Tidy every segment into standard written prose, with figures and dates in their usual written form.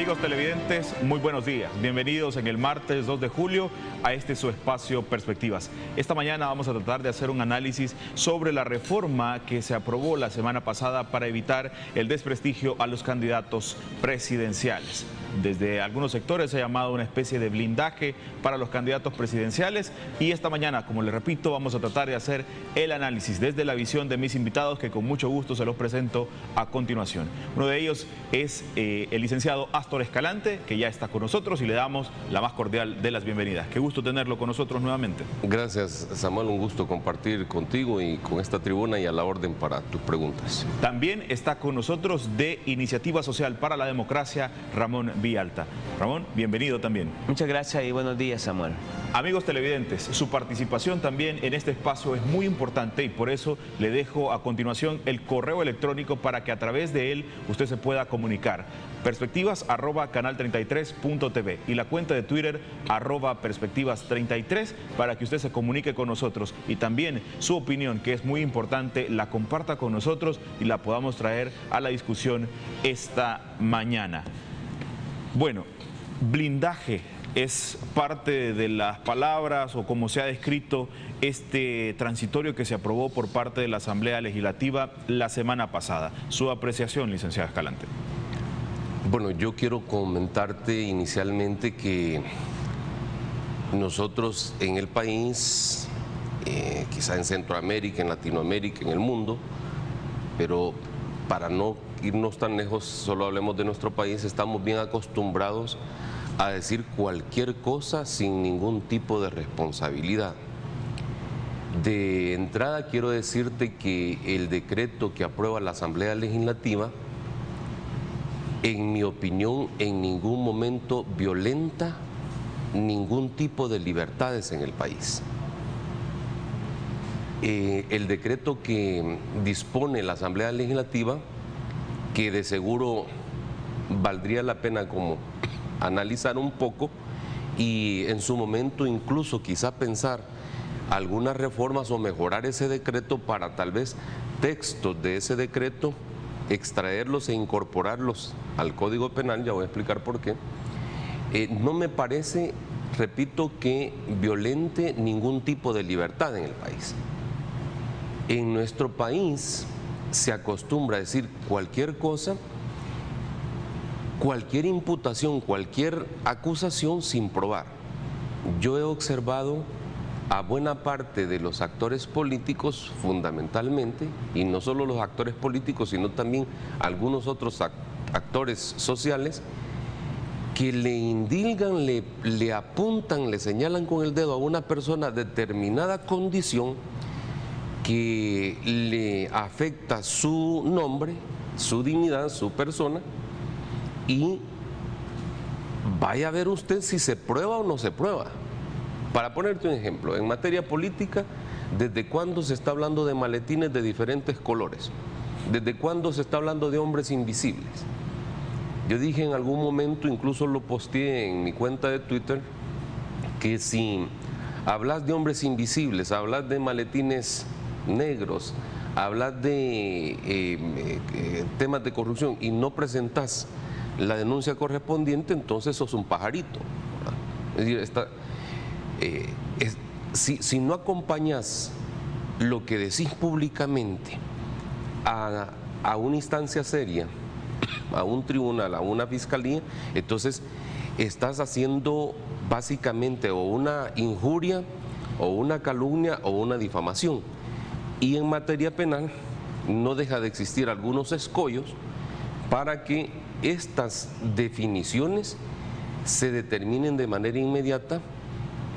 Amigos televidentes, muy buenos días. Bienvenidos en el martes 2 de julio a este su espacio Perspectivas. Esta mañana vamos a tratar de hacer un análisis sobre la reforma que se aprobó la semana pasada para evitar el desprestigio a los candidatos presidenciales. Desde algunos sectores se ha llamado una especie de blindaje para los candidatos presidenciales y esta mañana, como les repito, vamos a tratar de hacer el análisis desde la visión de mis invitados que con mucho gusto se los presento a continuación. Uno de ellos es el licenciado Astor Escalante, que ya está con nosotros y le damos la más cordial de las bienvenidas. Qué gusto tenerlo con nosotros nuevamente. Gracias, Samuel, un gusto compartir contigo y con esta tribuna y a la orden para tus preguntas. También está con nosotros de Iniciativa Social para la Democracia, Ramón Villalta. Ramón, bienvenido también. Muchas gracias y buenos días, Samuel. Amigos televidentes, su participación también en este espacio es muy importante y por eso le dejo a continuación el correo electrónico para que a través de él usted se pueda comunicar. Perspectivas@canal33.tv y la cuenta de Twitter @perspectivas33 para que usted se comunique con nosotros y también su opinión, que es muy importante, la comparta con nosotros y la podamos traer a la discusión esta mañana. Bueno, blindaje es parte de las palabras o como se ha descrito este transitorio que se aprobó por parte de la Asamblea Legislativa la semana pasada. Su apreciación, licenciado Escalante. Bueno, yo quiero comentarte inicialmente que nosotros en el país, quizá en Centroamérica, en Latinoamérica, en el mundo, pero para no irnos tan lejos, solo hablemos de nuestro país, estamos bien acostumbrados a decir cualquier cosa sin ningún tipo de responsabilidad. De entrada quiero decirte que el decreto que aprueba la Asamblea Legislativa, en mi opinión, en ningún momento violenta ningún tipo de libertades en el país. El decreto que dispone la Asamblea Legislativa, que de seguro valdría la pena como analizar un poco y en su momento incluso quizá pensar algunas reformas o mejorar ese decreto para tal vez textos de ese decreto extraerlos e incorporarlos al Código Penal, ya voy a explicar por qué. No me parece, repito, que violente ningún tipo de libertad en el país. En nuestro país se acostumbra a decir cualquier cosa, cualquier imputación, cualquier acusación sin probar. Yo he observado a buena parte de los actores políticos, fundamentalmente, y no solo los actores políticos, sino también algunos otros actores sociales, que le indilgan, le apuntan, le señalan con el dedo a una persona determinada condición que le afecta su nombre, su dignidad, su persona, y vaya a ver usted si se prueba o no se prueba. Para ponerte un ejemplo, en materia política, ¿desde cuándo se está hablando de maletines de diferentes colores? ¿Desde cuándo se está hablando de hombres invisibles? Yo dije en algún momento, incluso lo posteé en mi cuenta de Twitter, que si hablas de hombres invisibles, hablas de maletines negros, hablas de temas de corrupción y no presentas la denuncia correspondiente, entonces sos un pajarito, ¿verdad? Es decir, si no acompañas lo que decís públicamente a una instancia seria, a un tribunal, a una fiscalía, entonces estás haciendo básicamente o una injuria, o una calumnia, o una difamación. Y en materia penal no deja de existir algunos escollos para que estas definiciones se determinen de manera inmediata,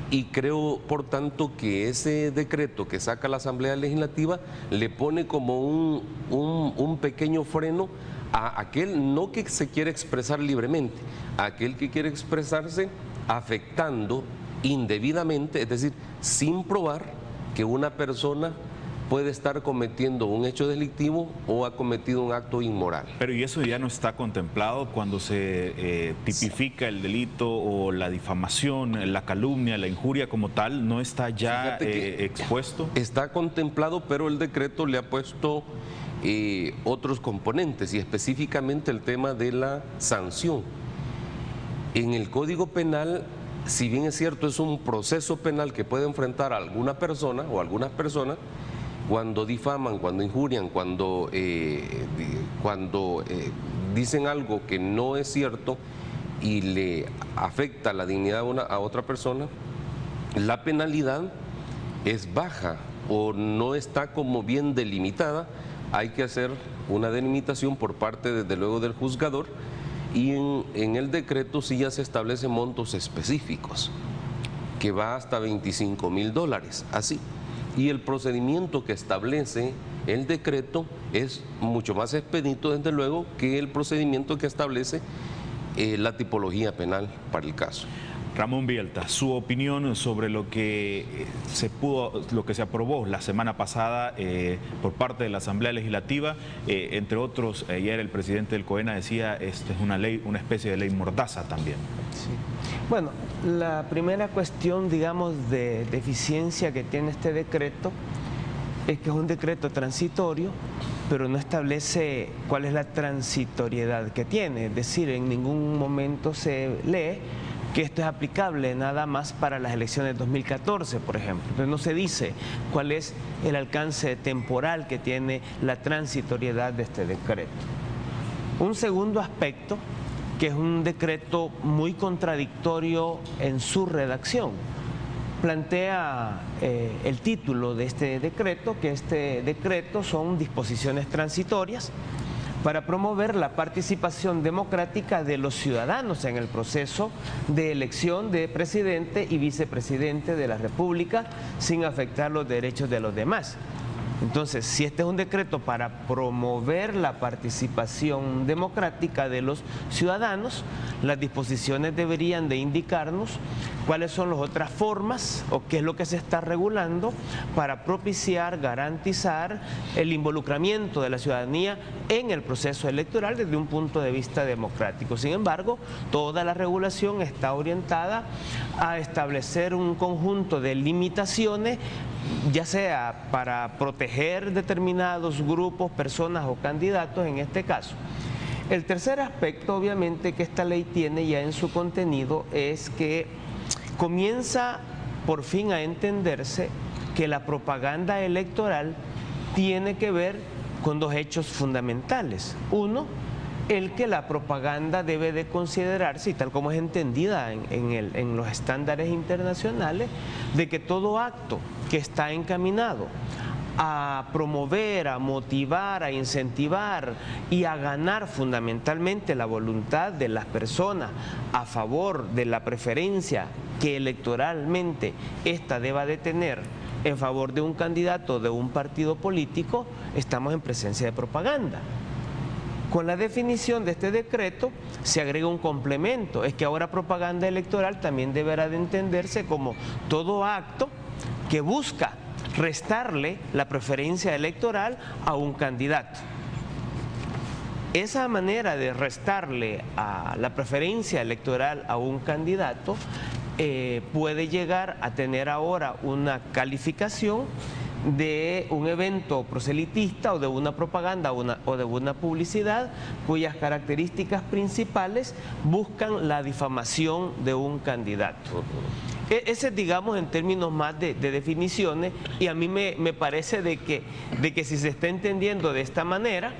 y creo por tanto que ese decreto que saca la Asamblea Legislativa le pone como un pequeño freno a aquel no que se quiere expresar libremente, a aquel que quiere expresarse afectando indebidamente, es decir, sin probar que una persona puede estar cometiendo un hecho delictivo o ha cometido un acto inmoral. Pero ¿y eso ya no está contemplado cuando se tipifica el delito o la difamación, la calumnia, la injuria como tal? ¿No está ya expuesto? Está contemplado, pero el decreto le ha puesto otros componentes y específicamente el tema de la sanción. En el Código Penal, si bien es cierto, es un proceso penal que puede enfrentar a alguna persona o algunas personas, cuando difaman, cuando injurian, cuando dicen algo que no es cierto y le afecta la dignidad a otra persona, la penalidad es baja o no está como bien delimitada. Hay que hacer una delimitación por parte, desde luego, del juzgador, y en el decreto sí ya se establecen montos específicos, que va hasta $25.000, así. Y el procedimiento que establece el decreto es mucho más expedito, desde luego, que el procedimiento que establece la tipología penal para el caso. Ramón Bielta, su opinión sobre lo que se aprobó la semana pasada por parte de la Asamblea Legislativa, entre otros, ayer el presidente del COENA decía, esta es una ley, una especie de ley mordaza también. Sí. Bueno, la primera cuestión, digamos, de deficiencia que tiene este decreto es que es un decreto transitorio, pero no establece cuál es la transitoriedad que tiene, es decir, en ningún momento se lee que esto es aplicable nada más para las elecciones de 2014, por ejemplo. Entonces no se dice cuál es el alcance temporal que tiene la transitoriedad de este decreto. Un segundo aspecto, que es un decreto muy contradictorio en su redacción. Plantea el título de este decreto, que este decreto son disposiciones transitorias para promover la participación democrática de los ciudadanos en el proceso de elección de presidente y vicepresidente de la República sin afectar los derechos de los demás. Entonces, si este es un decreto para promover la participación democrática de los ciudadanos, las disposiciones deberían de indicarnos cuáles son las otras formas o qué es lo que se está regulando para propiciar, garantizar el involucramiento de la ciudadanía en el proceso electoral desde un punto de vista democrático. Sin embargo, toda la regulación está orientada a establecer un conjunto de limitaciones, ya sea para proteger determinados grupos, personas o candidatos en este caso. El tercer aspecto, obviamente, que esta ley tiene ya en su contenido es que comienza por fin a entenderse que la propaganda electoral tiene que ver con dos hechos fundamentales. Uno, el que la propaganda debe de considerarse, y tal como es entendida en los estándares internacionales, de que todo acto que está encaminado a promover, a motivar, a incentivar y a ganar fundamentalmente la voluntad de las personas a favor de la preferencia que electoralmente ésta deba de tener en favor de un candidato de un partido político, estamos en presencia de propaganda. Con la definición de este decreto se agrega un complemento, es que ahora propaganda electoral también deberá de entenderse como todo acto que busca restarle la preferencia electoral a un candidato. Esa manera de restarle a la preferencia electoral a un candidato puede llegar a tener ahora una calificación de un evento proselitista o de una propaganda o de una publicidad cuyas características principales buscan la difamación de un candidato. Ese, digamos, en términos más de definiciones, y a mí me parece de que si se está entendiendo de esta manera,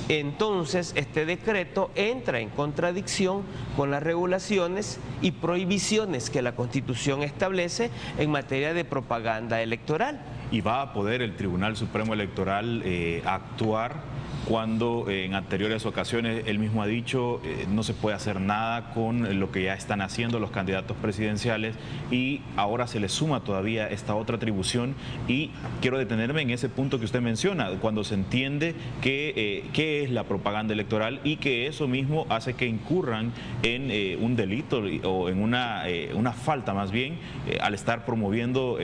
entonces este decreto entra en contradicción con las regulaciones y prohibiciones que la Constitución establece en materia de propaganda electoral. ¿Y va a poder el Tribunal Supremo Electoral actuar cuando en anteriores ocasiones él mismo ha dicho no se puede hacer nada con lo que ya están haciendo los candidatos presidenciales, y ahora se le suma todavía esta otra atribución? Y quiero detenerme en ese punto que usted menciona, cuando se entiende que qué es la propaganda electoral y que eso mismo hace que incurran en un delito o en una falta más bien al estar promoviendo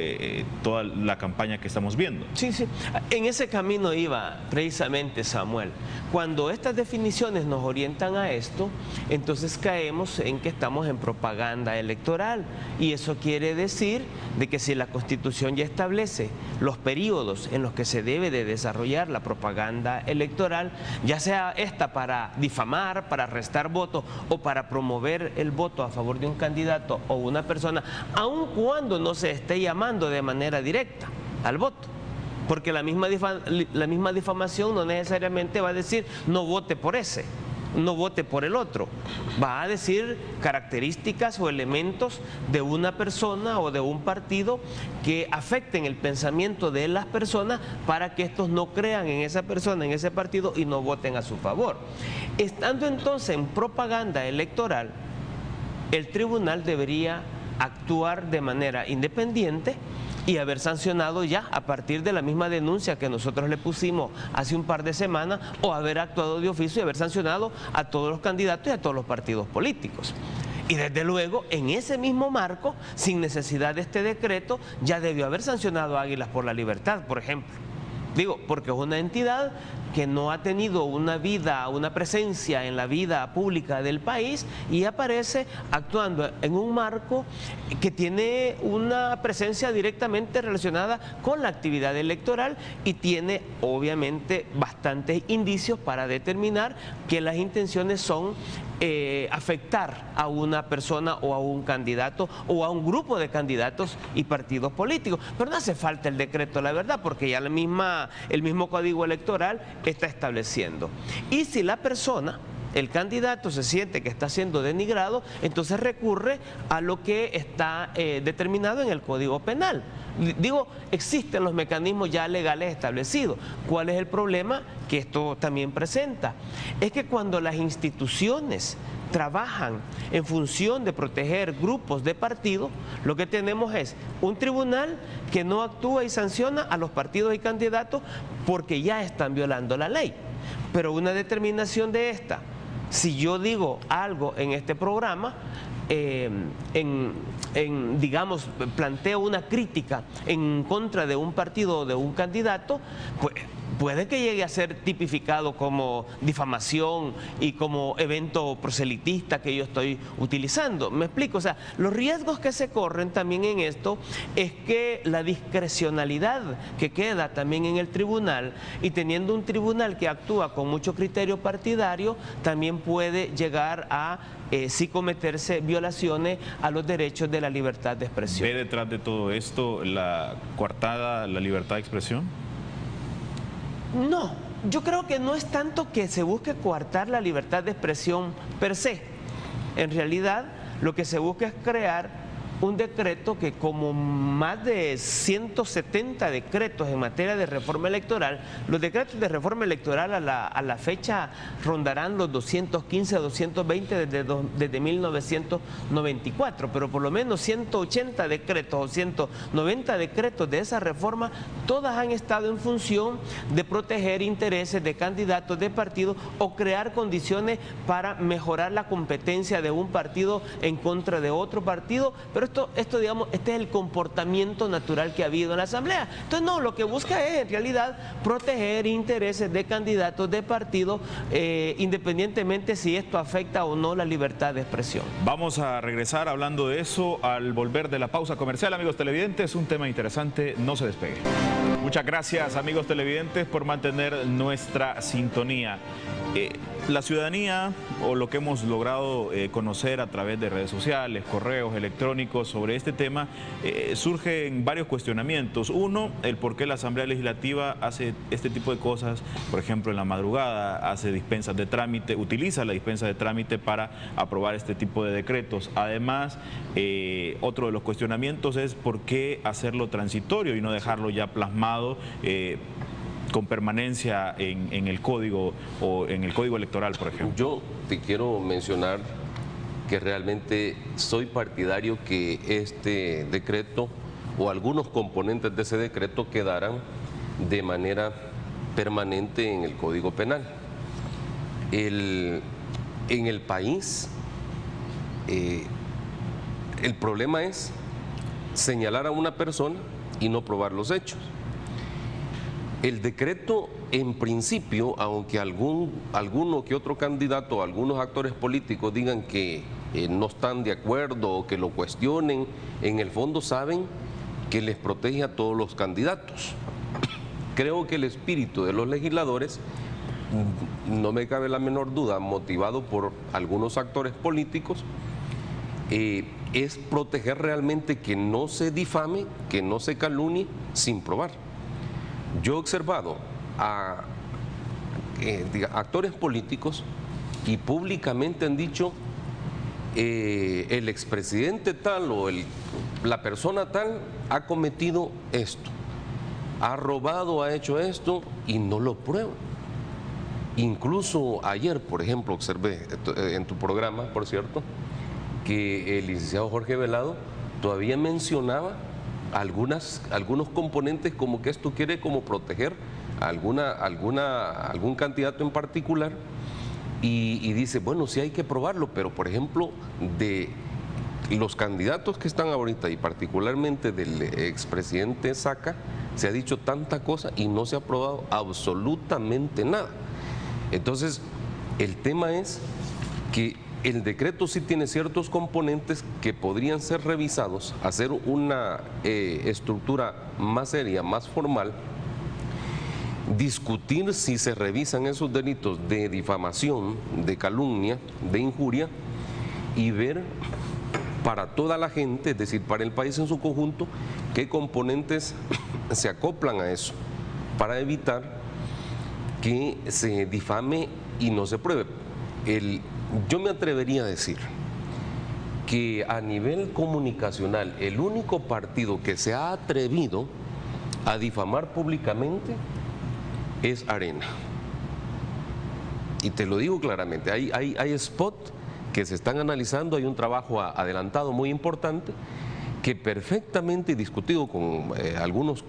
toda la campaña que estamos viendo. Sí, sí. En ese camino iba precisamente Samuel. Samuel. Cuando estas definiciones nos orientan a esto, entonces caemos en que estamos en propaganda electoral, y eso quiere decir de que si la Constitución ya establece los periodos en los que se debe de desarrollar la propaganda electoral, ya sea esta para difamar, para restar votos o para promover el voto a favor de un candidato o una persona, aun cuando no se esté llamando de manera directa al voto. Porque la misma difamación no necesariamente va a decir no vote por ese, no vote por el otro. Va a decir características o elementos de una persona o de un partido que afecten el pensamiento de las personas para que estos no crean en esa persona, en ese partido, y no voten a su favor. Estando entonces en propaganda electoral, el tribunal debería actuar de manera independiente y haber sancionado ya a partir de la misma denuncia que nosotros le pusimos hace un par de semanas, o haber actuado de oficio y haber sancionado a todos los candidatos y a todos los partidos políticos. Y desde luego, en ese mismo marco, sin necesidad de este decreto, ya debió haber sancionado a Águilas por la Libertad, por ejemplo. Digo, porque es una entidad que no ha tenido una vida, una presencia en la vida pública del país, y aparece actuando en un marco que tiene una presencia directamente relacionada con la actividad electoral, y tiene obviamente bastantes indicios para determinar que las intenciones son afectar a una persona o a un candidato o a un grupo de candidatos y partidos políticos. Pero no hace falta el decreto, la verdad, porque ya el mismo Código Electoral está estableciendo. Y si la persona, el candidato, se siente que está siendo denigrado, entonces recurre a lo que está determinado en el Código Penal. Digo, existen los mecanismos ya legales establecidos. ¿Cuál es el problema que esto también presenta? Es que cuando las instituciones trabajan en función de proteger grupos de partidos, lo que tenemos es un tribunal que no actúa y sanciona a los partidos y candidatos porque ya están violando la ley. Pero una determinación de esta, si yo digo algo en este programa, digamos, planteo una crítica en contra de un partido o de un candidato, pues puede que llegue a ser tipificado como difamación y como evento proselitista que yo estoy utilizando. ¿Me explico? O sea, los riesgos que se corren también en esto es que la discrecionalidad que queda también en el tribunal, y teniendo un tribunal que actúa con mucho criterio partidario, también puede llegar a sí cometerse violaciones a los derechos de la libertad de expresión. ¿Ve detrás de todo esto la coartada, la libertad de expresión? No, yo creo que no es tanto que se busque coartar la libertad de expresión per se. En realidad, lo que se busca es crear un decreto que, como más de 170 decretos en materia de reforma electoral, los decretos de reforma electoral a la fecha rondarán los 215 a 220 desde 1994, pero por lo menos 180 decretos o 190 decretos de esa reforma, todas han estado en función de proteger intereses de candidatos, de partidos, o crear condiciones para mejorar la competencia de un partido en contra de otro partido. Pero esto, digamos, este es el comportamiento natural que ha habido en la Asamblea. Entonces, no, lo que busca es, en realidad, proteger intereses de candidatos, de partidos, independientemente si esto afecta o no la libertad de expresión. Vamos a regresar hablando de eso al volver de la pausa comercial, amigos televidentes. Un tema interesante, no se despegue. Muchas gracias, amigos televidentes, por mantener nuestra sintonía. La ciudadanía, o lo que hemos logrado conocer a través de redes sociales, correos electrónicos sobre este tema, surgen varios cuestionamientos. Uno, el por qué la Asamblea Legislativa hace este tipo de cosas, por ejemplo, en la madrugada, hace dispensas de trámite, utiliza la dispensa de trámite para aprobar este tipo de decretos. Además, otro de los cuestionamientos es por qué hacerlo transitorio y no dejarlo ya plasmado con permanencia en el código, o en el código electoral, por ejemplo. Yo te quiero mencionar que realmente soy partidario que este decreto o algunos componentes de ese decreto quedaran de manera permanente en el Código Penal. En el país, el problema es señalar a una persona y no probar los hechos. El decreto, en principio, aunque alguno que otro candidato, algunos actores políticos digan que no están de acuerdo o que lo cuestionen, en el fondo saben que les protege a todos los candidatos. Creo que el espíritu de los legisladores, no me cabe la menor duda, motivado por algunos actores políticos, es proteger realmente que no se difame, que no se calumnie sin probar. Yo he observado a actores políticos y públicamente han dicho el expresidente tal o la persona tal ha cometido esto, ha robado, ha hecho esto y no lo prueban. Incluso ayer, por ejemplo, observé en tu programa, por cierto, que el licenciado Jorge Velado todavía mencionaba algunos componentes como que esto quiere como proteger a algún candidato en particular y dice, bueno, sí hay que probarlo, pero por ejemplo, de los candidatos que están ahorita y particularmente del expresidente Saca, se ha dicho tanta cosa y no se ha probado absolutamente nada. Entonces, el tema es que el decreto sí tiene ciertos componentes que podrían ser revisados, hacer una estructura más seria, más formal, discutir si se revisan esos delitos de difamación, de calumnia, de injuria y ver para toda la gente, es decir, para el país en su conjunto, qué componentes se acoplan a eso para evitar que se difame y no se pruebe. Yo me atrevería a decir que a nivel comunicacional el único partido que se ha atrevido a difamar públicamente es Arena. Y te lo digo claramente, hay spots que se están analizando, hay un trabajo adelantado muy importante que perfectamente, discutido con algunos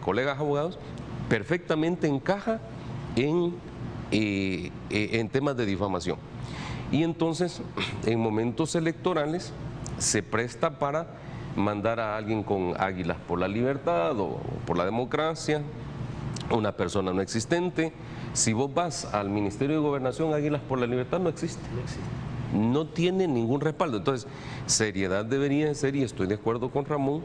colegas abogados, perfectamente encaja en temas de difamación. Y entonces, en momentos electorales, se presta para mandar a alguien con águilas por la libertad o por la democracia, una persona no existente. Si vos vas al Ministerio de Gobernación, Águilas por la Libertad no existe. No tiene ningún respaldo. Entonces, seriedad debería ser, y estoy de acuerdo con Ramón,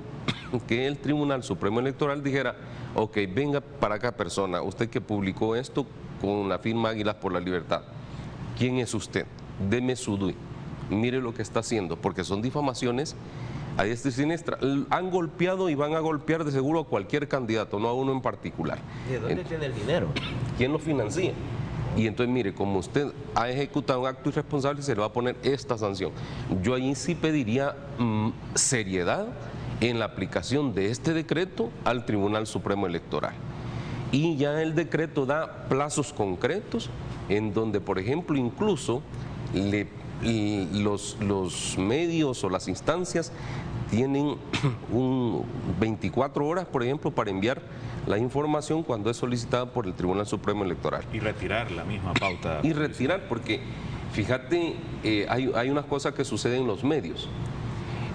que el Tribunal Supremo Electoral dijera, ok, venga para acá persona, usted que publicó esto con la firma Águilas por la Libertad, ¿quién es usted? Deme su DUI, mire lo que está haciendo, porque son difamaciones a diestra y siniestra. Han golpeado y van a golpear de seguro a cualquier candidato, no a uno en particular. ¿De dónde tiene el dinero? ¿Quién lo financia? Y entonces, mire, como usted ha ejecutado un acto irresponsable, se le va a poner esta sanción. Yo ahí sí pediría seriedad en la aplicación de este decreto al Tribunal Supremo Electoral. Y ya el decreto da plazos concretos en donde, por ejemplo, incluso los medios o las instancias tienen 24 horas, por ejemplo, para enviar la información cuando es solicitada por el Tribunal Supremo Electoral. Y retirar la misma pauta. Y retirar, porque fíjate, hay unas cosas que suceden en los medios.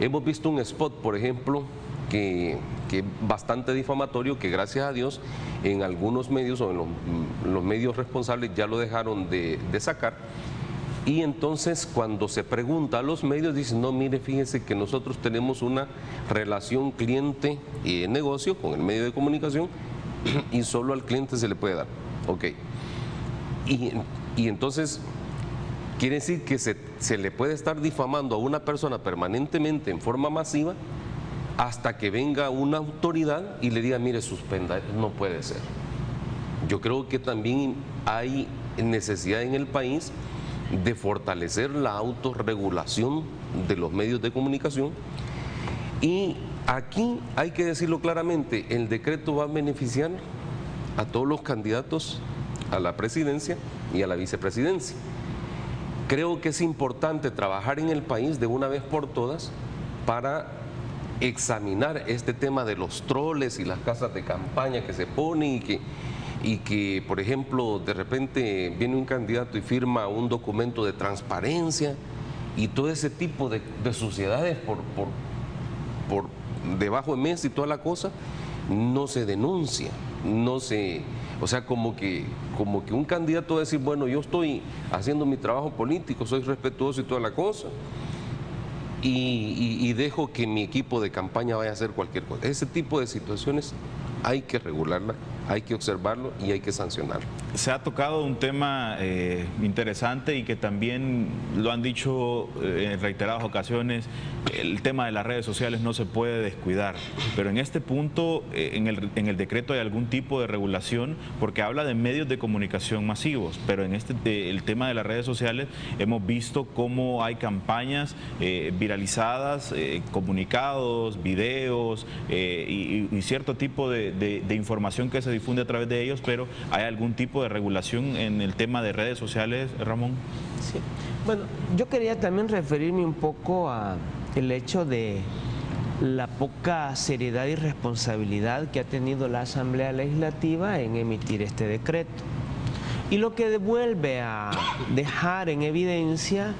Hemos visto un spot, por ejemplo, que es bastante difamatorio, que gracias a Dios en algunos medios o en los medios responsables ya lo dejaron de sacar. Y entonces cuando se pregunta a los medios dicen, no, mire, fíjese que nosotros tenemos una relación cliente-negocio con el medio de comunicación y solo al cliente se le puede dar. Ok. Y entonces quiere decir que se le puede estar difamando a una persona permanentemente en forma masiva hasta que venga una autoridad y le diga, mire, suspenda, no puede ser. Yo creo que también hay necesidad en el país de fortalecer la autorregulación de los medios de comunicación, y aquí hay que decirlo claramente, el decreto va a beneficiar a todos los candidatos a la presidencia y a la vicepresidencia. Creo que es importante trabajar en el país de una vez por todas para examinar este tema de los troles y las casas de campaña que se ponen y que, por ejemplo, de repente viene un candidato y firma un documento de transparencia y todo ese tipo de suciedades por debajo de mesa y toda la cosa, no se denuncia, no se... O sea, como que un candidato va a decir, bueno, yo estoy haciendo mi trabajo político, soy respetuoso y toda la cosa, y dejo que mi equipo de campaña vaya a hacer cualquier cosa. Ese tipo de situaciones hay que regularla, hay que observarlo y hay que sancionarlo. Se ha tocado un tema interesante y que también lo han dicho en reiteradas ocasiones, el tema de las redes sociales no se puede descuidar, pero en este punto, en el decreto hay algún tipo de regulación, porque habla de medios de comunicación masivos, pero en el tema de las redes sociales hemos visto cómo hay campañas viralizadas, comunicados, videos y cierto tipo de información que se difunde a través de ellos, pero ¿hay algún tipo de regulación en el tema de redes sociales, Ramón? Sí. Bueno, yo quería también referirme un poco a el hecho de la poca seriedad y responsabilidad que ha tenido la Asamblea Legislativa en emitir este decreto. Y lo que vuelve a dejar en evidencia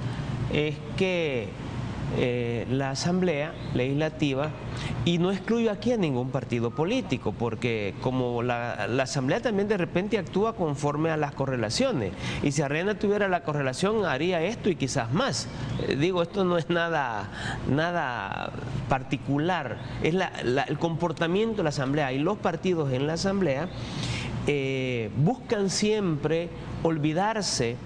es que la Asamblea Legislativa, y no excluyo aquí a ningún partido político, porque como la Asamblea también de repente actúa conforme a las correlaciones, y si Arena tuviera la correlación haría esto y quizás más. Digo, esto no es nada particular, es el comportamiento de la Asamblea, y los partidos en la Asamblea buscan siempre olvidarse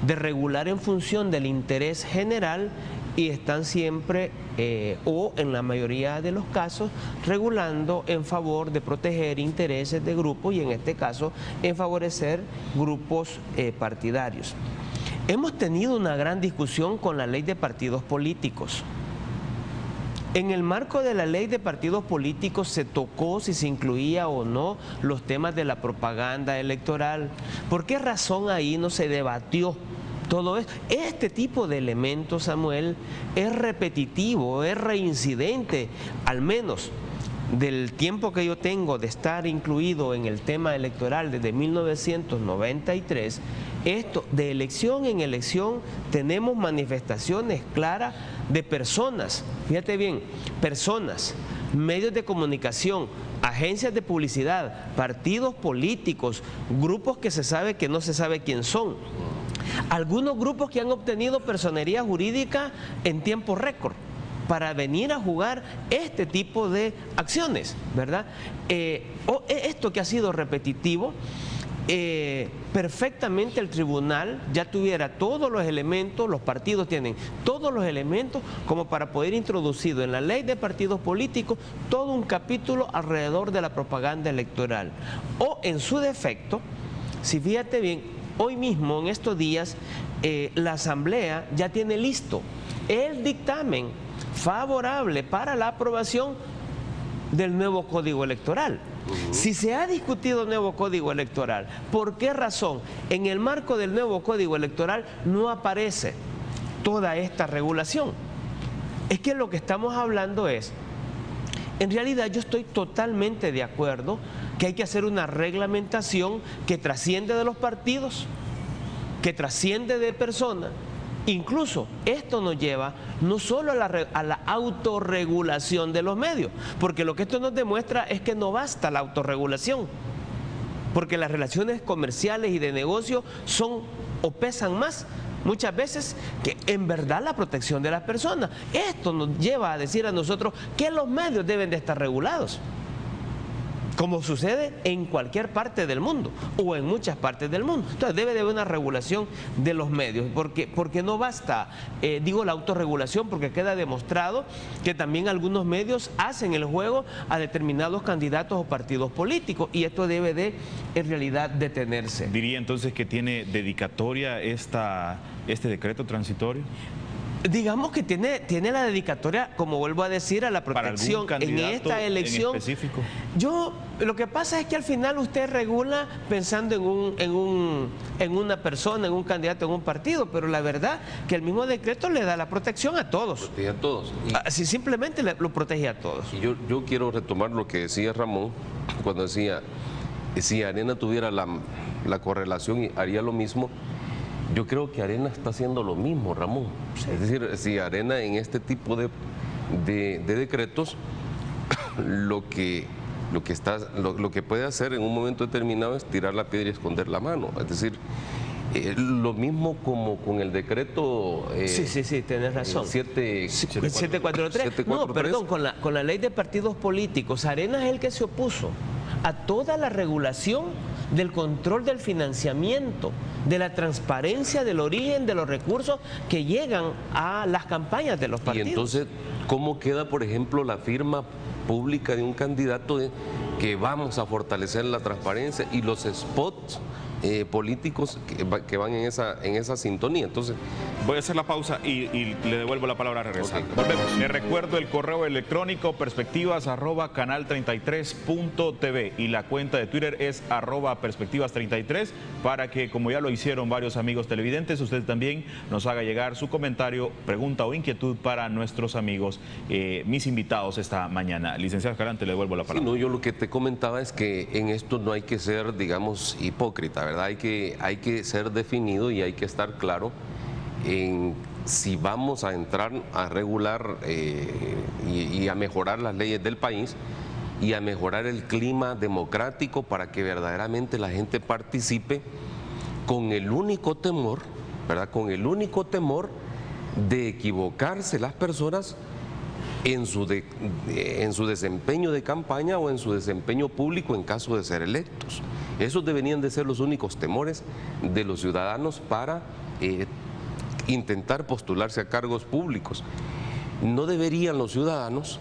de regular en función del interés general, y están siempre, o en la mayoría de los casos, regulando en favor de proteger intereses de grupos y en este caso en favorecer grupos partidarios. Hemos tenido una gran discusión con la ley de partidos políticos. En el marco de la ley de partidos políticos se tocó si se incluía o no los temas de la propaganda electoral. ¿Por qué razón ahí no se debatió todo esto? Este tipo de elementos, Samuel, es repetitivo, es reincidente, al menos del tiempo que yo tengo de estar incluido en el tema electoral desde 1993, esto de elección en elección tenemos manifestaciones claras de personas, fíjate bien, personas, medios de comunicación, agencias de publicidad, partidos políticos, grupos que se sabe que no se sabe quién son. Algunos grupos que han obtenido personería jurídica en tiempo récord para venir a jugar este tipo de acciones, ¿verdad? Esto que ha sido repetitivo, perfectamente el tribunal ya tuviera todos los elementos, los partidos tienen todos los elementos como para poder introducir en la ley de partidos políticos todo un capítulo alrededor de la propaganda electoral. O en su defecto, si fíjate bien, hoy mismo en estos días la Asamblea ya tiene listo el dictamen favorable para la aprobación del nuevo Código Electoral. Si se ha discutido el nuevo Código Electoral, ¿por qué razón en el marco del nuevo Código Electoral no aparece toda esta regulación? Es que lo que estamos hablando es, en realidad yo estoy totalmente de acuerdo que hay que hacer una reglamentación que trasciende de los partidos, que trasciende de personas. Incluso esto nos lleva no solo a la autorregulación de los medios, porque lo que esto nos demuestra es que no basta la autorregulación, porque las relaciones comerciales y de negocio son o pesan más muchas veces que en verdad la protección de las personas. Esto nos lleva a decir a nosotros que los medios deben de estar regulados, como sucede en cualquier parte del mundo o en muchas partes del mundo. Entonces debe de haber una regulación de los medios, porque no basta, digo la autorregulación, porque queda demostrado que también algunos medios hacen el juego a determinados candidatos o partidos políticos, y esto debe de en realidad detenerse. ¿Diría entonces que tiene dedicatoria este decreto transitorio? Digamos que tiene la dedicatoria, como vuelvo a decir, a la protección en esta elección. ¿En específico? Lo que pasa es que al final usted regula pensando en una persona, en un candidato, en un partido, pero la verdad que el mismo decreto le da la protección a todos. Protege a todos. Así simplemente lo protege a todos. Y yo quiero retomar lo que decía Ramón cuando decía, si Arena tuviera la correlación y haría lo mismo. Yo creo que Arena está haciendo lo mismo, Ramón. Sí. Es decir, si Arena en este tipo de decretos lo que lo que puede hacer en un momento determinado es tirar la piedra y esconder la mano. Es decir, lo mismo como con el decreto... sí, tenés razón. 743. No, 743. perdón, con la ley de partidos políticos, Arena es el que se opuso a toda la regulación del control del financiamiento, de la transparencia del origen de los recursos que llegan a las campañas de los partidos. Y entonces, ¿cómo queda, por ejemplo, la firma pública de un candidato que vamos a fortalecer la transparencia y los spots políticos que van en esa sintonía? Entonces, voy a hacer la pausa y le devuelvo la palabra a regresar. Okay. Volvemos. Le recuerdo el correo electrónico perspectivas@canal33.tv y la cuenta de Twitter es @perspectivas33 para que, como ya lo hicieron varios amigos televidentes, usted también nos haga llegar su comentario, pregunta o inquietud para nuestros amigos, mis invitados esta mañana. Licenciado Escalante, le devuelvo la palabra. Sí, no, yo lo que te comentaba es que en esto no hay que ser, digamos, hipócrita, ¿verdad? Hay que ser definido y hay que estar claro en si vamos a entrar a regular y a mejorar las leyes del país y a mejorar el clima democrático para que verdaderamente la gente participe con el único temor, ¿verdad? Con el único temor de equivocarse las personas en su desempeño de campaña o en su desempeño público en caso de ser electos. Esos deberían de ser los únicos temores de los ciudadanos para intentar postularse a cargos públicos. No deberían los ciudadanos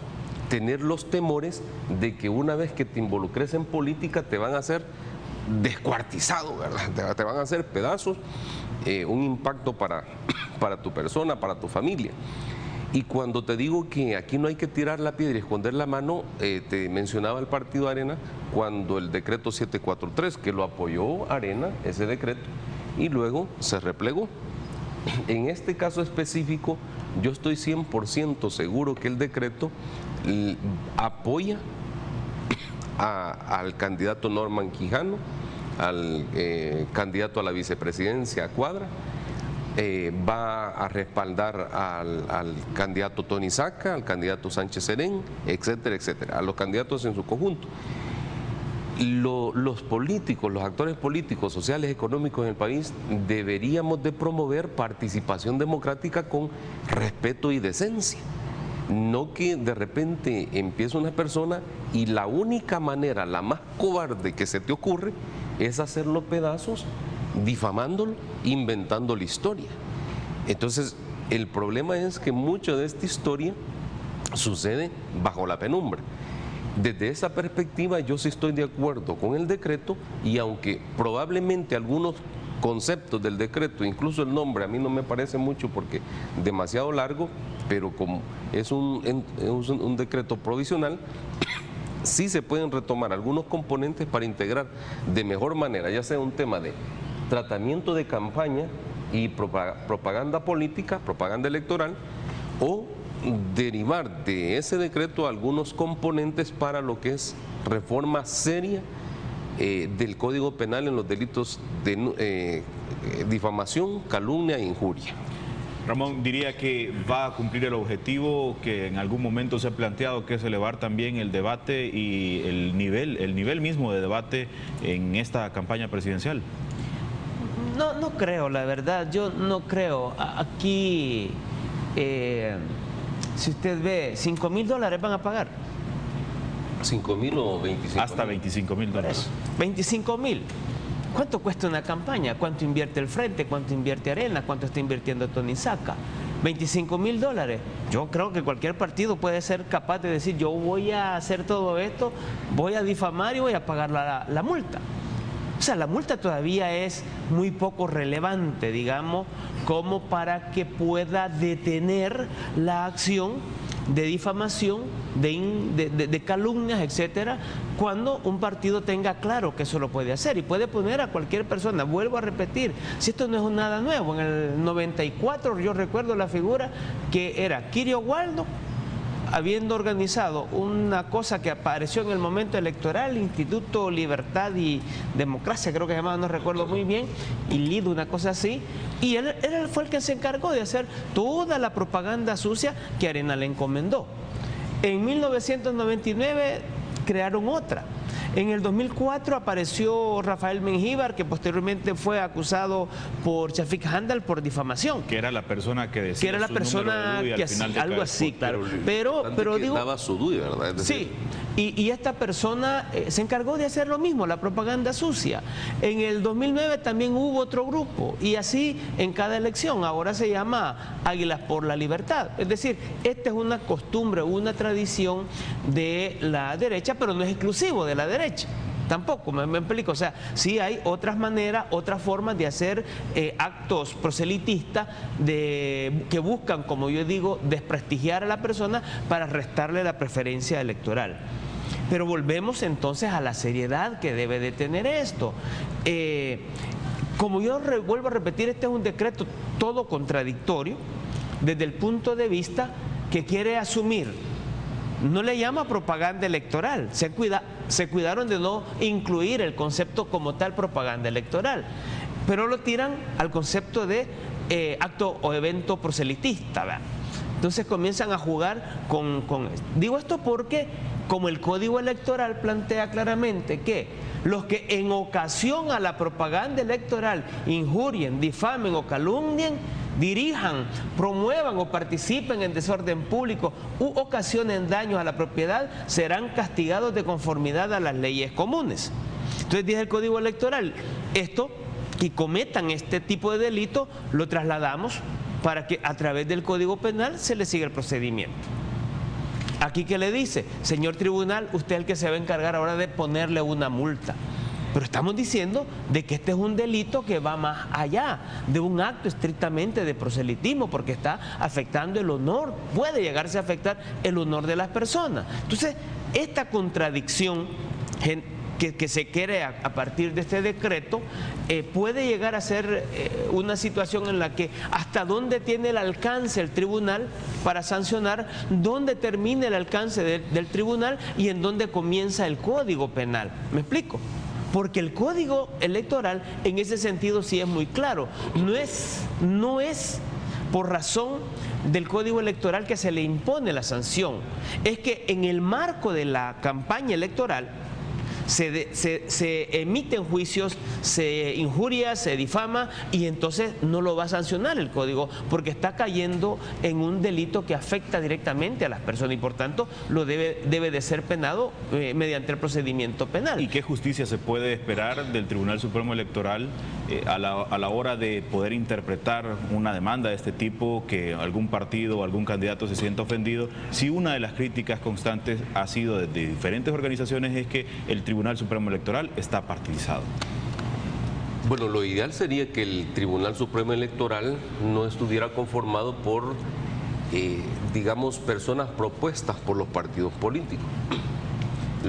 tener los temores de que una vez que te involucres en política te van a hacer descuartizado, ¿verdad? Te van a hacer pedazos, un impacto para tu persona, para tu familia. Y cuando te digo que aquí no hay que tirar la piedra y esconder la mano, te mencionaba el partido Arena cuando el decreto 743, que lo apoyó Arena, ese decreto, y luego se replegó. En este caso específico, yo estoy 100% seguro que el decreto apoya al candidato Norman Quijano, al candidato a la vicepresidencia Cuadra, va a respaldar al candidato Tony Saca, al candidato Sánchez Serén, etcétera, etcétera, a los candidatos en su conjunto. Los políticos, los actores políticos, sociales, económicos en el país deberíamos de promover participación democrática con respeto y decencia. No que de repente empiece una persona y la única manera, la más cobarde que se te ocurre, es hacerlo pedazos, difamándolo, inventando la historia. Entonces, el problema es que mucha de esta historia sucede bajo la penumbra. Desde esa perspectiva yo sí estoy de acuerdo con el decreto, y aunque probablemente algunos conceptos del decreto, incluso el nombre a mí no me parece mucho porque demasiado largo, pero como es un decreto provisional, sí se pueden retomar algunos componentes para integrar de mejor manera, ya sea un tema de tratamiento de campaña y propaganda política, propaganda electoral, o derivar de ese decreto algunos componentes para lo que es reforma seria del Código Penal en los delitos de difamación, calumnia e injuria. Ramón, diría que va a cumplir el objetivo que en algún momento se ha planteado, que es elevar también el debate y el nivel mismo de debate en esta campaña presidencial. No creo, la verdad, yo no creo. Aquí, si usted ve, $5,000 van a pagar. ¿5,000 o 25,000? Hasta $25,000. 25,000. ¿Cuánto cuesta una campaña? ¿Cuánto invierte el Frente? ¿Cuánto invierte Arena? ¿Cuánto está invirtiendo Tony Saca? $25,000. Yo creo que cualquier partido puede ser capaz de decir, yo voy a hacer todo esto, voy a difamar y voy a pagar la multa. O sea, la multa todavía es muy poco relevante, digamos, como para que pueda detener la acción de difamación, de calumnias, etcétera, cuando un partido tenga claro que eso lo puede hacer y puede poner a cualquier persona. Vuelvo a repetir, si esto no es nada nuevo, en el 94 yo recuerdo la figura que era Kirio Waldo, habiendo organizado una cosa que apareció en el momento electoral, Instituto Libertad y Democracia, creo que se llamaba, no recuerdo muy bien, y LID, una cosa así, y él fue el que se encargó de hacer toda la propaganda sucia que Arena le encomendó. En 1999 crearon otra. En el 2004 apareció Rafael Mengíbar, que posteriormente fue acusado por Shafik Handal por difamación. Que era la persona que decía. Que era la persona que hacía algo así, claro. Pero digo, daba su DUI, ¿verdad? Es decir, sí, y esta persona se encargó de hacer lo mismo, la propaganda sucia. En el 2009 también hubo otro grupo, y así en cada elección. Ahora se llama Águilas por la Libertad. Es decir, esta es una costumbre, una tradición de la derecha, pero no es exclusivo de la derecha. Tampoco, me explico. O sea, sí hay otras maneras, otras formas de hacer actos proselitistas que buscan, como yo digo, desprestigiar a la persona para restarle la preferencia electoral. Pero volvemos entonces a la seriedad que debe de tener esto. Como yo vuelvo a repetir, este es un decreto todo contradictorio desde el punto de vista que quiere asumir. No le llama propaganda electoral, se cuidaron de no incluir el concepto como tal propaganda electoral, pero lo tiran al concepto de acto o evento proselitista, ¿verdad? Entonces comienzan a jugar con esto. Digo esto porque, como el Código Electoral plantea claramente que los que en ocasión a la propaganda electoral injurien, difamen o calumnien, dirijan, promuevan o participen en desorden público u ocasionen daños a la propiedad, serán castigados de conformidad a las leyes comunes. Entonces dice el Código Electoral, esto, que cometan este tipo de delito, lo trasladamos para que a través del Código Penal se le siga el procedimiento. Aquí, ¿qué le dice? Señor tribunal, usted es el que se va a encargar ahora de ponerle una multa. Pero estamos diciendo de que este es un delito que va más allá de un acto estrictamente de proselitismo, porque está afectando el honor, puede llegarse a afectar el honor de las personas. Entonces, esta contradicción que se quiere a partir de este decreto puede llegar a ser una situación en la que hasta dónde tiene el alcance el tribunal para sancionar, dónde termina el alcance del tribunal y en dónde comienza el Código Penal. ¿Me explico? Porque el Código Electoral en ese sentido sí es muy claro. No es por razón del Código Electoral que se le impone la sanción. Es que en el marco de la campaña electoral se emiten juicios, se injuria, se difama, y entonces no lo va a sancionar el código porque está cayendo en un delito que afecta directamente a las personas y por tanto lo debe de ser penado mediante el procedimiento penal. ¿Y qué justicia se puede esperar del Tribunal Supremo Electoral a la hora de poder interpretar una demanda de este tipo, que algún partido o algún candidato se sienta ofendido, si una de las críticas constantes ha sido de diferentes organizaciones es que el Tribunal Supremo Electoral está partidizado? Bueno, lo ideal sería que el Tribunal Supremo Electoral no estuviera conformado por, digamos, personas propuestas por los partidos políticos.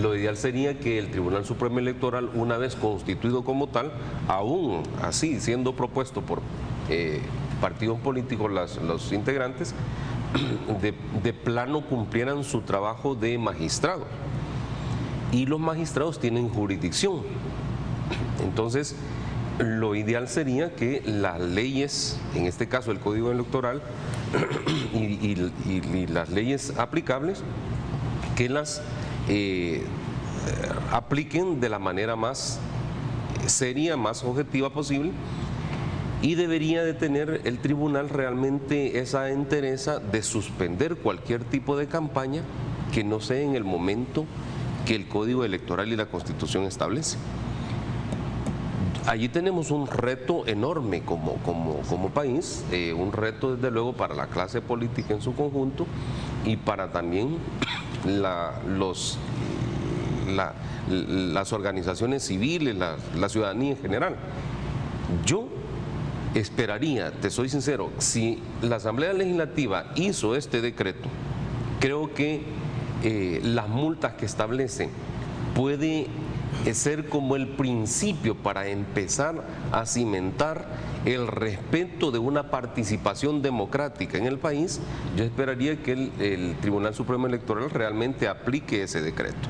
Lo ideal sería que el Tribunal Supremo Electoral, una vez constituido como tal, aún así siendo propuesto por partidos políticos los integrantes, de plano cumplieran su trabajo de magistrado. Y los magistrados tienen jurisdicción. Entonces, lo ideal sería que las leyes, en este caso el Código Electoral y las leyes aplicables, que las apliquen de la manera más seria, más objetiva posible, y debería de tener el tribunal realmente esa entereza de suspender cualquier tipo de campaña que no sea en el momento que el Código Electoral y la Constitución establece. Allí tenemos un reto enorme como país, un reto desde luego para la clase política en su conjunto y para también las organizaciones civiles, la ciudadanía en general. Yo esperaría, te soy sincero, si la Asamblea Legislativa hizo este decreto, creo que las multas que establece puede ser como el principio para empezar a cimentar el respeto de una participación democrática en el país. Yo esperaría que el Tribunal Supremo Electoral realmente aplique ese decreto.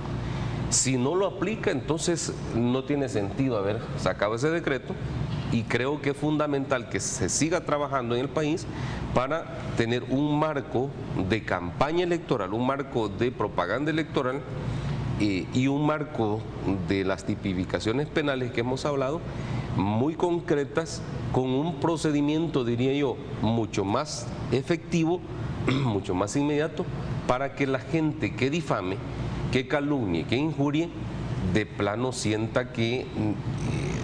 Si no lo aplica, entonces no tiene sentido haber sacado ese decreto, y creo que es fundamental que se siga trabajando en el país para tener un marco de campaña electoral, un marco de propaganda electoral y un marco de las tipificaciones penales que hemos hablado, muy concretas, con un procedimiento, diría yo, mucho más efectivo, mucho más inmediato, para que la gente que difame, que calumnie, que injurie, de plano sienta que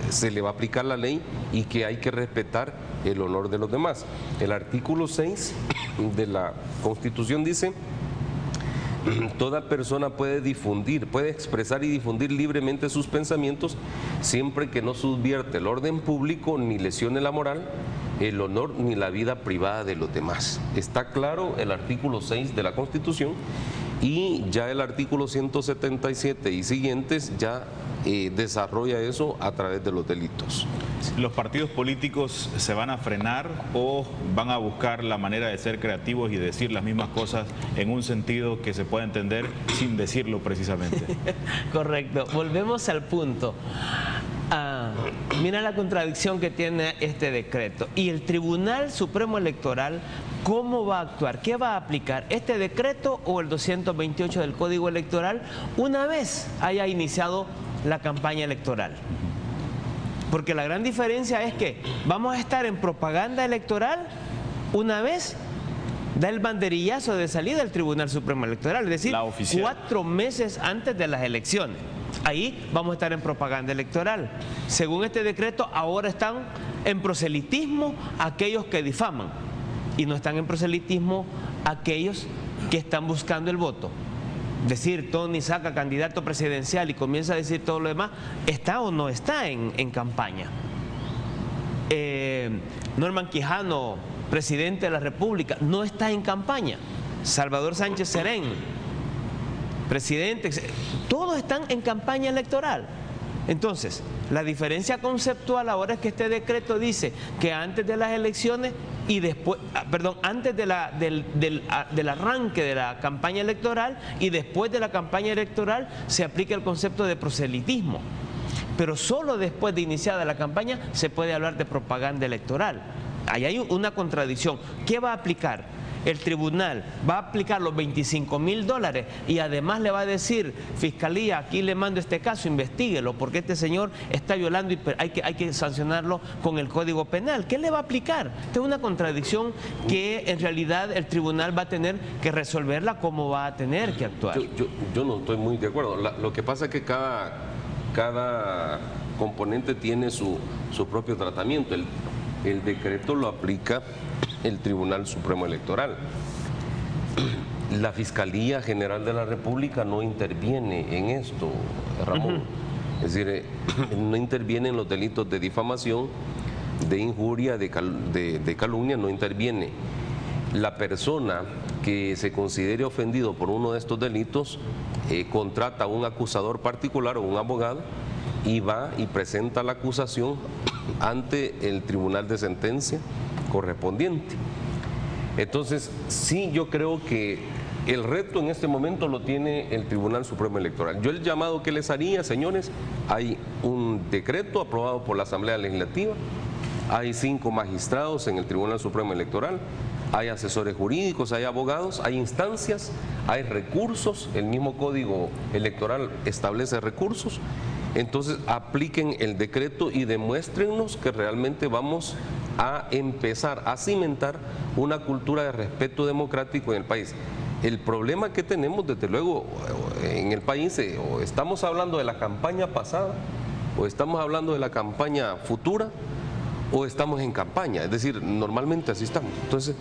se le va a aplicar la ley y que hay que respetar el honor de los demás. El artículo 6 de la Constitución dice: toda persona puede expresar y difundir libremente sus pensamientos siempre que no subvierte el orden público ni lesione la moral, el honor ni la vida privada de los demás. Está claro el artículo 6 de la Constitución, y ya el artículo 177 y siguientes ya desarrolla eso a través de los delitos. ¿Los partidos políticos se van a frenar o van a buscar la manera de ser creativos y decir las mismas cosas en un sentido que se pueda entender sin decirlo precisamente? Correcto. Volvemos al punto. Mira la contradicción que tiene este decreto. Y el Tribunal Supremo Electoral, ¿cómo va a actuar? ¿Qué va a aplicar? ¿Este decreto o el 228 del Código Electoral una vez haya iniciado la campaña electoral? Porque la gran diferencia es que vamos a estar en propaganda electoral una vez da el banderillazo de salida del Tribunal Supremo Electoral, es decir, 4 meses antes de las elecciones. Ahí vamos a estar en propaganda electoral. Según este decreto, ahora están en proselitismo aquellos que difaman y no están en proselitismo aquellos que están buscando el voto. Decir Tony Saca, candidato presidencial, y comienza a decir todo lo demás, ¿está o no está en campaña? Norman Quijano, presidente de la República, no está en campaña. Salvador Sánchez Serén, presidente, todos están en campaña electoral. Entonces, la diferencia conceptual ahora es que este decreto dice que antes de las elecciones y después, antes del arranque de la campaña electoral y después de la campaña electoral se aplica el concepto de proselitismo. Pero solo después de iniciada la campaña se puede hablar de propaganda electoral. Ahí hay una contradicción. ¿Qué va a aplicar? El tribunal va a aplicar los $25.000 y además le va a decir: Fiscalía, aquí le mando este caso, investíguelo, porque este señor está violando y hay que sancionarlo con el Código Penal. ¿Qué le va a aplicar? Esta es una contradicción que en realidad el tribunal va a tener que resolverla, cómo va a tener que actuar. Yo no estoy muy de acuerdo. Lo que pasa es que cada componente tiene su propio tratamiento. El decreto lo aplica el Tribunal Supremo Electoral. La Fiscalía General de la República no interviene en esto, Ramón. Es decir, no interviene en los delitos de difamación, de injuria, de calumnia, no interviene. La persona que se considere ofendido por uno de estos delitos contrata a un acusador particular o un abogado y va y presenta la acusación ante el tribunal de sentencia correspondiente. Entonces, sí, yo creo que el reto en este momento lo tiene el Tribunal Supremo Electoral. Yo el llamado que les haría, señores, hay un decreto aprobado por la Asamblea Legislativa, hay 5 magistrados en el Tribunal Supremo Electoral, hay asesores jurídicos, hay abogados, hay instancias, hay recursos, el mismo Código Electoral establece recursos. Entonces apliquen el decreto y demuéstrennos que realmente vamos a empezar a cimentar una cultura de respeto democrático en el país. El problema que tenemos, desde luego, en el país, o estamos hablando de la campaña pasada, o estamos hablando de la campaña futura, o estamos en campaña. Es decir, normalmente así estamos. Entonces,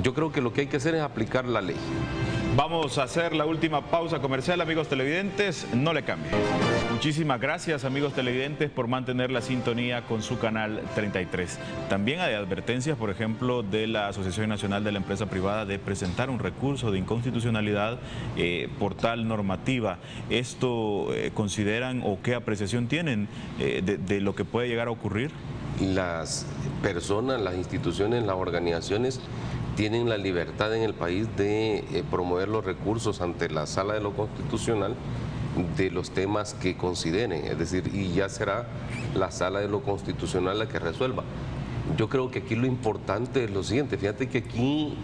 yo creo que lo que hay que hacer es aplicar la ley. Vamos a hacer la última pausa comercial, amigos televidentes, no le cambien. Muchísimas gracias, amigos televidentes, por mantener la sintonía con su canal 33. También hay advertencias, por ejemplo, de la Asociación Nacional de la Empresa Privada de presentar un recurso de inconstitucionalidad por tal normativa. ¿Esto consideran o qué apreciación tienen de lo que puede llegar a ocurrir? Las personas, las instituciones, las organizaciones tienen la libertad en el país de promover los recursos ante la Sala de lo Constitucional de los temas que consideren, es decir, y ya será la Sala de lo Constitucional la que resuelva. Yo creo que aquí lo importante es lo siguiente, fíjate que aquí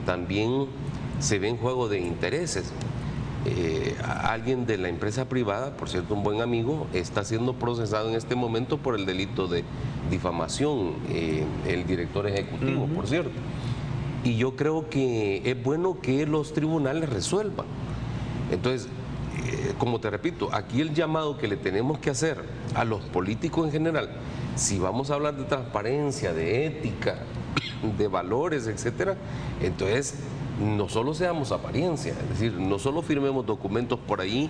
también se ve en juego de intereses. alguien de la empresa privada, por cierto un buen amigo, está siendo procesado en este momento por el delito de difamación, el director ejecutivo, por cierto. Y yo creo que es bueno que los tribunales resuelvan. Entonces, como te repito, aquí el llamado que le tenemos que hacer a los políticos en general, si vamos a hablar de transparencia, de ética, de valores, etcétera, entonces no solo seamos apariencia, es decir, no solo firmemos documentos por ahí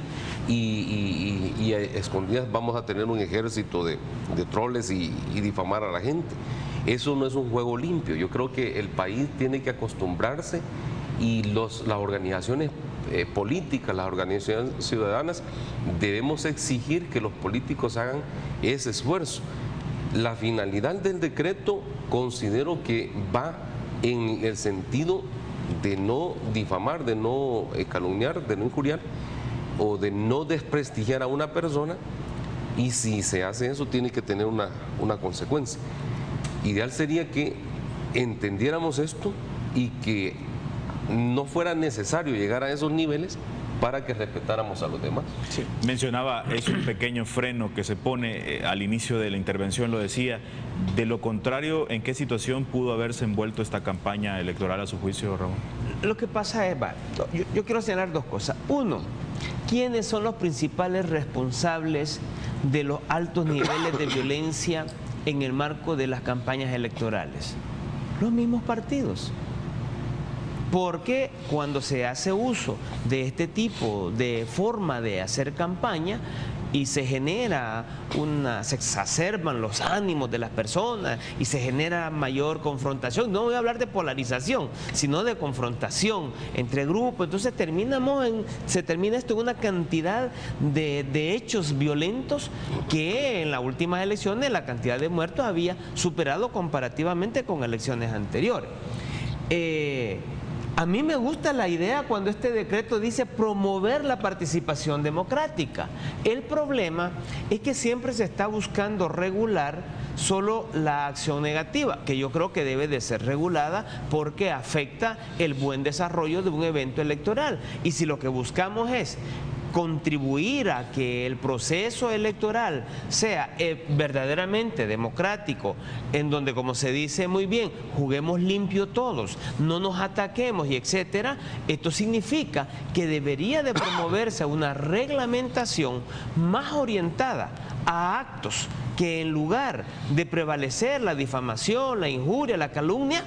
y a escondidas vamos a tener un ejército de troles y difamar a la gente. Eso no es un juego limpio. Yo creo que el país tiene que acostumbrarse y las organizaciones políticas, las organizaciones ciudadanas, debemos exigir que los políticos hagan ese esfuerzo. La finalidad del decreto considero que va en el sentido de no difamar, de no calumniar, de no injuriar o de no desprestigiar a una persona, y si se hace eso tiene que tener una consecuencia. Ideal sería que entendiéramos esto y que no fuera necesario llegar a esos niveles para que respetáramos a los demás. Sí. Mencionaba, es un pequeño freno que se pone al inicio de la intervención, lo decía. De lo contrario, ¿en qué situación pudo haberse envuelto esta campaña electoral a su juicio, Ramón? Lo que pasa es, yo quiero señalar dos cosas. Uno, ¿quiénes son los principales responsables de los altos niveles de violencia en el marco de las campañas electorales? Los mismos partidos. Porque cuando se hace uso de este tipo de forma de hacer campaña y se genera se exacerban los ánimos de las personas y se genera mayor confrontación, no voy a hablar de polarización, sino de confrontación entre grupos, entonces se termina esto en una cantidad de hechos violentos que en las últimas elecciones la cantidad de muertos había superado comparativamente con elecciones anteriores. A mí me gusta la idea cuando este decreto dice promover la participación democrática. El problema es que siempre se está buscando regular solo la acción negativa, que yo creo que debe de ser regulada porque afecta el buen desarrollo de un evento electoral. Y si lo que buscamos es contribuir a que el proceso electoral sea verdaderamente democrático, en donde, como se dice muy bien, juguemos limpio todos, no nos ataquemos y etcétera, esto significa que debería de promoverse una reglamentación más orientada a actos que, en lugar de prevalecer la difamación, la injuria, la calumnia,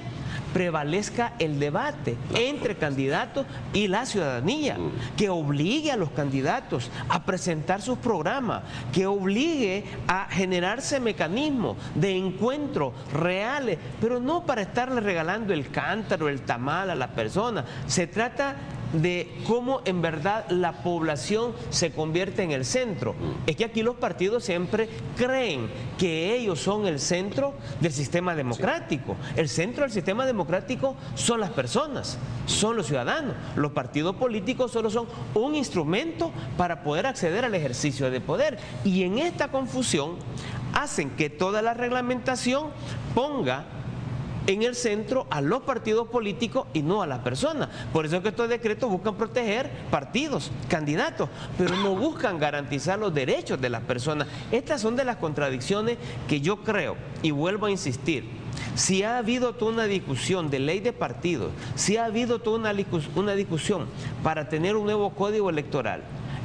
prevalezca el debate entre candidatos y la ciudadanía, que obligue a los candidatos a presentar sus programas, que obligue a generarse mecanismos de encuentro reales, pero no para estarle regalando el cántaro, el tamal a la persona. Se trata de cómo en verdad la población se convierte en el centro. Es que aquí los partidos siempre creen que ellos son el centro del sistema democrático. El centro del sistema democrático son las personas, son los ciudadanos. Los partidos políticos solo son un instrumento para poder acceder al ejercicio de poder. Y en esta confusión hacen que toda la reglamentación ponga en el centro a los partidos políticos y no a las personas. Por eso es que estos decretos buscan proteger partidos, candidatos, pero no buscan garantizar los derechos de las personas. Estas son de las contradicciones que yo creo, y vuelvo a insistir, si ha habido toda una discusión de ley de partidos, si ha habido toda una discusión para tener un nuevo código electoral,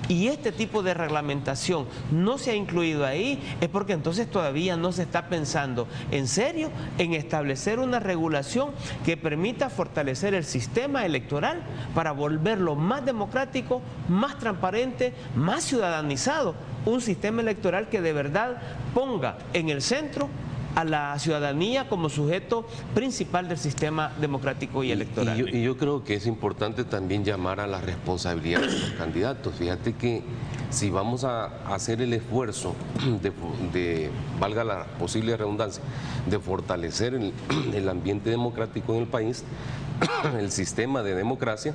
y este tipo de reglamentación no se ha incluido ahí, es porque entonces todavía no se está pensando en serio en establecer una regulación que permita fortalecer el sistema electoral para volverlo más democrático, más transparente, más ciudadanizado, un sistema electoral que de verdad ponga en el centro a la ciudadanía como sujeto principal del sistema democrático y electoral. Y yo creo que es importante también llamar a la responsabilidad de los candidatos. Fíjate que si vamos a hacer el esfuerzo valga la posible redundancia, de fortalecer el ambiente democrático en el país, el sistema de democracia,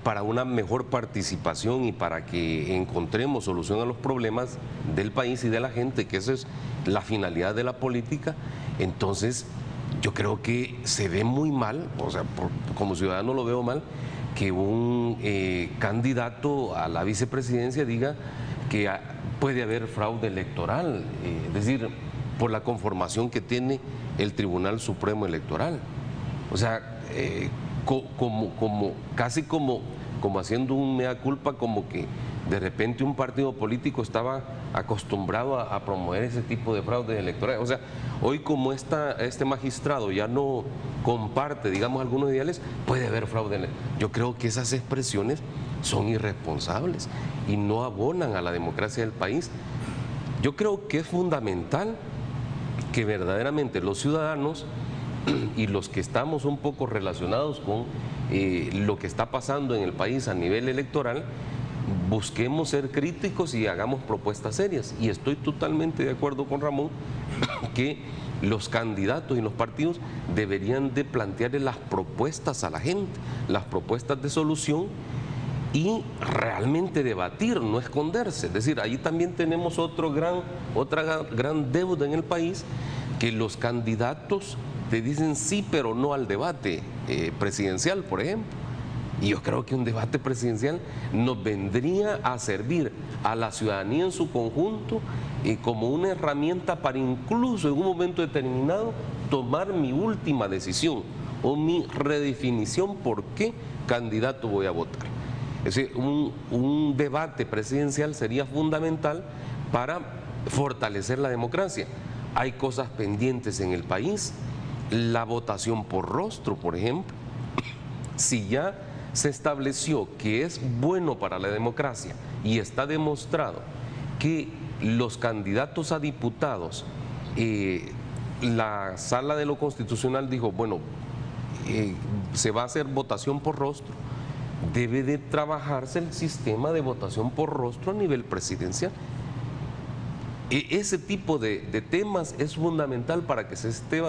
para una mejor participación y para que encontremos solución a los problemas del país y de la gente, que esa es la finalidad de la política, entonces yo creo que se ve muy mal, o sea, como ciudadano lo veo mal, que un candidato a la vicepresidencia diga que puede haber fraude electoral, es decir, por la conformación que tiene el Tribunal Supremo Electoral. O sea, casi como haciendo un mea culpa, como que de repente un partido político estaba acostumbrado a promover ese tipo de fraudes electorales. O sea, hoy como este magistrado ya no comparte, digamos, algunos ideales, puede haber fraude. Yo creo que esas expresiones son irresponsables y no abonan a la democracia del país. Yo creo que es fundamental que verdaderamente los ciudadanos y los que estamos un poco relacionados con lo que está pasando en el país a nivel electoral, busquemos ser críticos y hagamos propuestas serias. Y estoy totalmente de acuerdo con Ramón que los candidatos y los partidos deberían de plantearle las propuestas a la gente, las propuestas de solución, y realmente debatir, no esconderse. Es decir, ahí también tenemos otra gran deuda en el país, que los candidatos te dicen sí, pero no al debate presidencial, por ejemplo. Y yo creo que un debate presidencial nos vendría a servir a la ciudadanía en su conjunto como una herramienta para incluso en un momento determinado tomar mi última decisión o mi redefinición por qué candidato voy a votar. Es decir, un debate presidencial sería fundamental para fortalecer la democracia. Hay cosas pendientes en el país, la votación por rostro, por ejemplo. Si ya se estableció que es bueno para la democracia y está demostrado que los candidatos a diputados, la Sala de lo Constitucional dijo, bueno, se va a hacer votación por rostro, debe de trabajarse el sistema de votación por rostro a nivel presidencial. Ese tipo de temas es fundamental para que se esté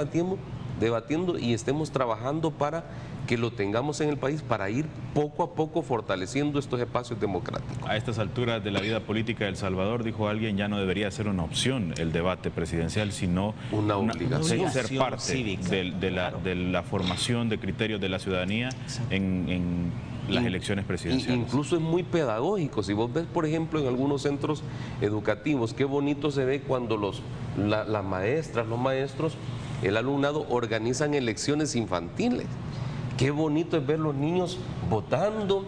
debatiendo y estemos trabajando para que lo tengamos en el país, para ir poco a poco fortaleciendo estos espacios democráticos. A estas alturas de la vida política de El Salvador, dijo alguien, ya no debería ser una opción el debate presidencial, sino una obligación. Ser parte cívica, de la formación de criterios de la ciudadanía en las elecciones presidenciales. Incluso es muy pedagógico. Si vos ves, por ejemplo, en algunos centros educativos, qué bonito se ve cuando las maestras, los maestros, el alumnado organizan elecciones infantiles. Qué bonito es ver los niños votando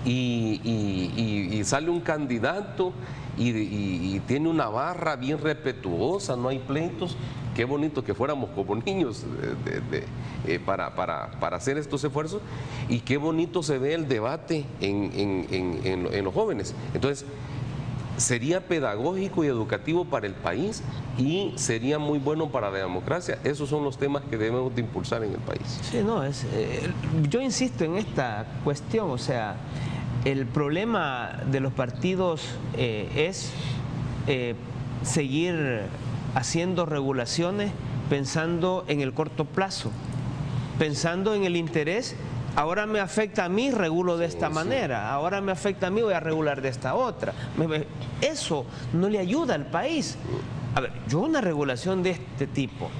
y sale un candidato y tiene una barra bien respetuosa, no hay pleitos. Qué bonito que fuéramos como niños para hacer estos esfuerzos, y qué bonito se ve el debate en los jóvenes. Entonces, sería pedagógico y educativo para el país y sería muy bueno para la democracia. Esos son los temas que debemos de impulsar en el país. Sí, no, yo insisto en esta cuestión, o sea, el problema de los partidos es seguir haciendo regulaciones pensando en el corto plazo, pensando en el interés. Ahora me afecta a mí, regulo de esta manera. Ahora me afecta a mí, voy a regular de esta otra. Eso no le ayuda al país. A ver, yo una regulación de este tipo,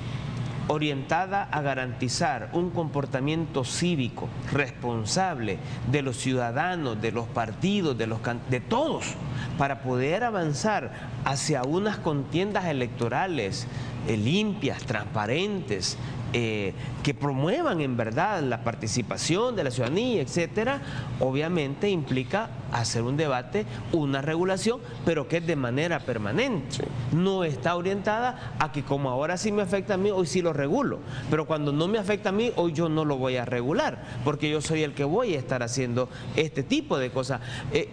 orientada a garantizar un comportamiento cívico, responsable de los ciudadanos, de los partidos, de todos, para poder avanzar hacia unas contiendas electorales limpias, transparentes, que promuevan en verdad la participación de la ciudadanía, etcétera, obviamente implica hacer un debate, una regulación, pero que es de manera permanente. Sí. No está orientada a que como ahora sí me afecta a mí, hoy sí lo regulo, pero cuando no me afecta a mí, hoy yo no lo voy a regular, porque yo soy el que voy a estar haciendo este tipo de cosas.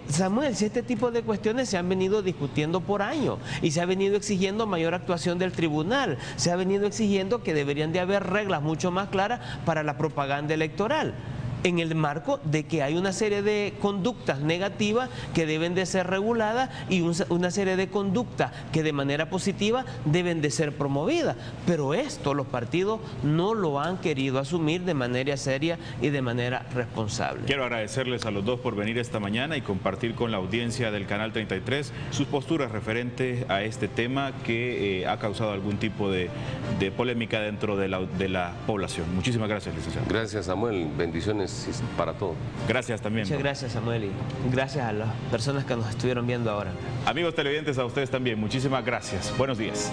Samuel, si este tipo de cuestiones se han venido discutiendo por años y se ha venido exigiendo mayor actuación del tribunal, se ha venido exigiendo que deberían de haber reglas mucho más claras para la propaganda electoral, en el marco de que hay una serie de conductas negativas que deben de ser reguladas y una serie de conductas que de manera positiva deben de ser promovidas. Pero esto los partidos no lo han querido asumir de manera seria y de manera responsable. Quiero agradecerles a los dos por venir esta mañana y compartir con la audiencia del Canal 33 sus posturas referentes a este tema que ha causado algún tipo de polémica dentro de la población. Muchísimas gracias, licenciado. Gracias, Samuel. Bendiciones bendiciones para todos. Gracias también. Muchas gracias, Samuel, y gracias a las personas que nos estuvieron viendo ahora. Amigos televidentes, a ustedes también, muchísimas gracias. Buenos días.